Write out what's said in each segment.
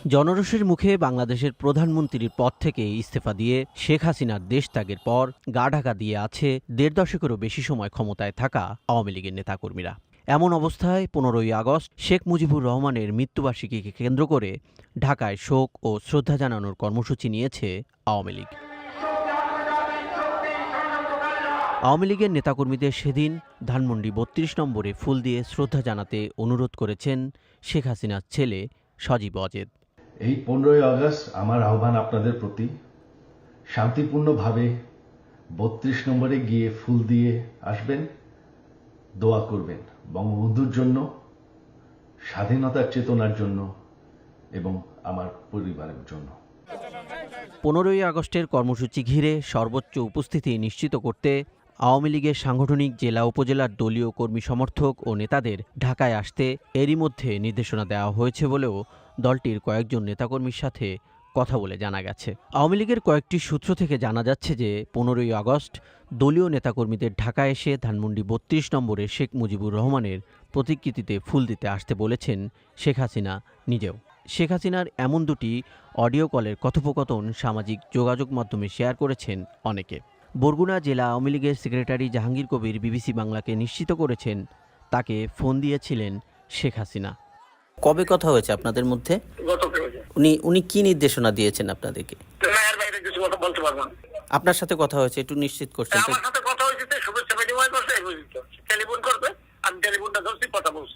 জনরোষের মুখে বাংলাদেশের প্রধানমন্ত্রীর পদ থেকে ইস্তফা দিয়ে শেখ হাসিনার দেশ ত্যাগের পর গা ঢাকা দিয়ে আছে দেড় দশকেরও বেশি সময় ক্ষমতায় থাকা আওয়ামী লীগের নেতাকর্মীরা। এমন অবস্থায় 15ই আগস্ট শেখ মুজিবুর রহমানের মৃত্যুবার্ষিকীকে কেন্দ্র করে ঢাকায় শোক ও শ্রদ্ধা জানানোর কর্মসূচি নিয়েছে আওয়ামী লীগ। আওয়ামী লীগের নেতাকর্মীদের সেদিন ধানমন্ডি ৩২ নম্বরে ফুল দিয়ে শ্রদ্ধা জানাতে অনুরোধ করেছেন শেখ হাসিনার ছেলে সজীব ওয়াজেদ। এই 15ই আগস্ট আমার আহ্বান আপনাদের প্রতি, শান্তিপূর্ণভাবে ৩২ নম্বরে গিয়ে ফুল দিয়ে আসবেন, দোয়া করবেন বঙ্গবন্ধুর জন্য, স্বাধীনতার চেতনার জন্য এবং আমার পরিবারের জন্য। 15ই আগস্টের কর্মসূচি ঘিরে সর্বোচ্চ উপস্থিতি নিশ্চিত করতে আওয়ামী লীগের সাংগঠনিক জেলা উপজেলার দলীয় কর্মী সমর্থক ও নেতাদের ঢাকায় আসতে এরই মধ্যে নির্দেশনা দেওয়া হয়েছে বলেও দলটির কয়েকজন নেতাকর্মীর সাথে কথা বলে জানা গেছে। আওয়ামী লীগের কয়েকটি সূত্র থেকে জানা যাচ্ছে যে 15ই আগস্ট দলীয় নেতাকর্মীদের ঢাকায় এসে ধানমন্ডি ৩২ নম্বরে শেখ মুজিবুর রহমানের প্রতিকৃতিতে ফুল দিতে আসতে বলেছেন শেখ হাসিনা নিজেও। শেখ হাসিনার এমন দুটি অডিও কলের কথোপকথন সামাজিক যোগাযোগ মাধ্যমে শেয়ার করেছেন অনেকে। বরগুনা জেলা আওয়ামী লীগের সেক্রেটারি জাহাঙ্গীর কবির বিবিসি বাংলাকে নিশ্চিত করেছেন তাকে ফোন দিয়েছিলেন শেখ হাসিনা। কবে কথা হয়েছে আপনাদের মধ্যে? উনি কি নির্দেশনা দিয়েছেন আপনাদেরকে? আপনার সাথে কথা হয়েছে, একটু নিশ্চিত করছেন? আমার সাথে কথা হয়েছে, শুভেচ্ছা বিনিময় করছে, টেলিফোন করবে, আমি টেলিফোনটা ধরছি, কথা বলছি।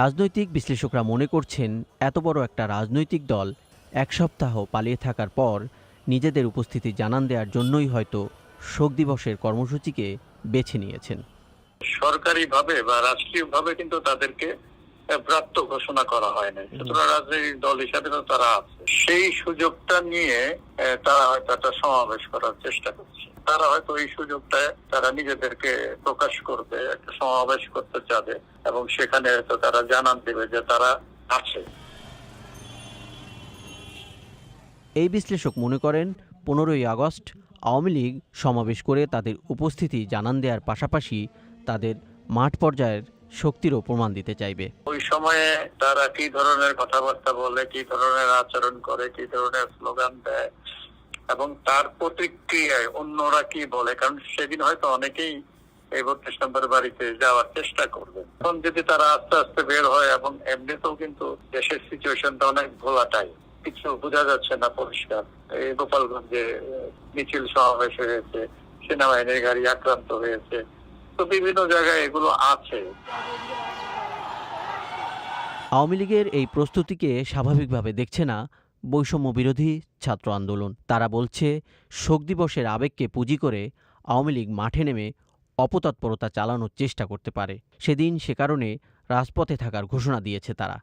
রাজনৈতিক বিশ্লেষকরা মনে করছেন এত বড় একটা রাজনৈতিক দল এক সপ্তাহ পালিয়ে থাকার পর নিজেদের উপস্থিতি জানান দেওয়ার জন্যই হয়তো শোক দিবসের কর্মসূচিকে বেছে নিয়েছেন। সরকারিভাবে বা রাষ্ট্রীয়ভাবে কিন্তু তাদেরকে প্রাপ্ত ঘোষণা করা হয় না, সুতরাং রাজনৈতিক দল হিসাবে তারা আছে। সেই সুযোগটা নিয়ে তারা হয়তো একটা সমাবেশ করার চেষ্টা করছে। তারা হয়তো এই সুযোগটা তারা নিজেদেরকে প্রকাশ করবে, একটা সমাবেশ করতে চাবে এবং সেখানে হয়তো তারা জানান দেবে যে তারা আছে। এই বিশ্লেষক মনে করেন 15ই আগস্ট আওয়ামী লীগ সমাবেশ করে তাদের উপস্থিতি জানান দেওয়ার পাশাপাশি তাদের মাঠ পর্যায়ের শক্তিরও প্রমাণ দিতে চাইবে। ওই সময়ে তারা কি ধরনের কথাবার্তা বলে, কি ধরনের আচরণ করে, কি ধরনের স্লোগান দেয় এবং তার প্রতিক্রিয়ায় অন্যরা কি বলে, কারণ সেদিন হয়তো অনেকেই এই ৩২ নম্বর বাড়িতে যাওয়ার চেষ্টা করবে। এখন যদি তারা আস্তে আস্তে বের হয় এবং এমনিতেও কিন্তু দেশের সিচুয়েশনটা অনেক ভোলাটাইল, কিছু বোঝা যাচ্ছে না পরিষ্কার। এই গোপালগঞ্জে মিছিল সমাবেশ হয়েছে, সেনাবাহিনীর গাড়ি আক্রান্ত হয়েছে, তো বিভিন্ন জায়গায় এগুলো আছে। আওয়ামী লীগের এই প্রস্তুতিকে স্বাভাবিকভাবে দেখছে না বৈষম্য বিরোধী ছাত্র আন্দোলন। তারা বলছে শোক দিবসের আবেগকে পুঁজি করে আওয়ামী লীগ মাঠে নেমে অপতৎপরতা চালানোর চেষ্টা করতে পারে। সেদিন সে কারণে রাজপথে থাকার ঘোষণা দিয়েছে তারা।